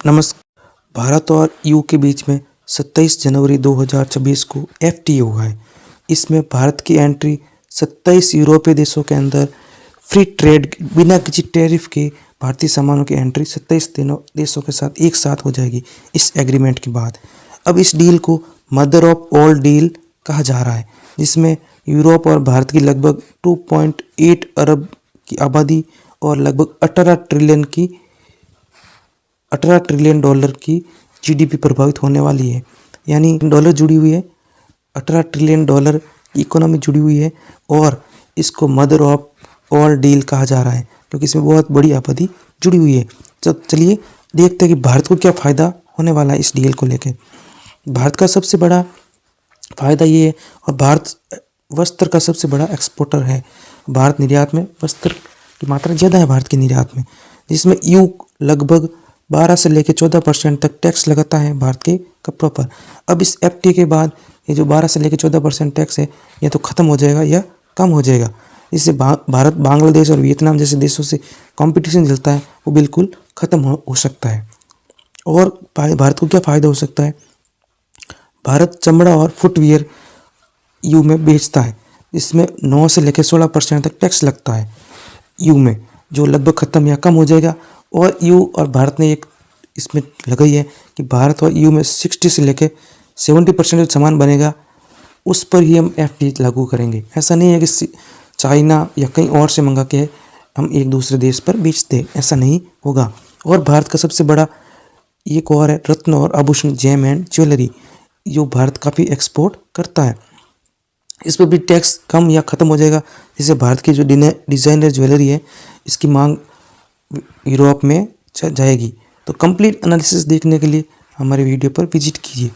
नमस्कार। भारत और ईयू के बीच में 27 जनवरी 2026 को एफटीए हुआ है। इसमें भारत की एंट्री 27 यूरोपीय देशों के अंदर फ्री ट्रेड बिना किसी टैरिफ के भारतीय सामानों की एंट्री 27 देशों के साथ एक साथ हो जाएगी इस एग्रीमेंट के बाद। अब इस डील को मदर ऑफ ऑल डील कहा जा रहा है, जिसमें यूरोप और भारत की लगभग 2.8 अरब की आबादी और लगभग 18 ट्रिलियन डॉलर की जीडीपी प्रभावित होने वाली है। यानी डॉलर जुड़ी हुई है, 18 ट्रिलियन डॉलर की इकोनॉमी जुड़ी हुई है और इसको मदर ऑफ ऑल डील कहा जा रहा है क्योंकि इसमें बहुत बड़ी आबादी जुड़ी हुई है। तो चलिए देखते हैं कि भारत को क्या फ़ायदा होने वाला है इस डील को लेकर। भारत का सबसे बड़ा फ़ायदा ये है, और भारत वस्त्र का सबसे बड़ा एक्सपोर्टर है। भारत निर्यात में वस्त्र की मात्रा ज़्यादा है भारत के निर्यात में, जिसमें ईयू लगभग 12 से लेकर 14% तक टैक्स लगाता है भारत के कपड़ों पर। अब इस एफटीए के बाद ये जो 12 से लेकर 14% टैक्स है, ये तो ख़त्म हो जाएगा या कम हो जाएगा। इससे भारत बांग्लादेश और वियतनाम जैसे देशों से कंपटीशन चलता है वो बिल्कुल ख़त्म हो सकता है। और भारत को क्या फ़ायदा हो सकता है? भारत चमड़ा और फुटवियर ईयू में बेचता है, इसमें 9 से लेकर 16% तक टैक्स लगता है ईयू में, जो लगभग ख़त्म या कम हो जाएगा। और ईयू और भारत ने एक इसमें लगाई है कि भारत और ईयू में 60 से लेकर 70% जो सामान बनेगा उस पर ही हम एफटीए लागू करेंगे। ऐसा नहीं है कि चाइना या कहीं और से मंगा के हम एक दूसरे देश पर बेचते, ऐसा नहीं होगा। और भारत का सबसे बड़ा एक और है रत्न और आभूषण, जेम एंड ज्वेलरी, जो भारत काफ़ी एक्सपोर्ट करता है। इस पर भी टैक्स कम या ख़त्म हो जाएगा, जिससे भारत की जो डिज़ाइनर ज्वेलरी है इसकी मांग यूरोप में जाएगी। तो कंप्लीट एनालिसिस देखने के लिए हमारे वीडियो पर विजिट कीजिए।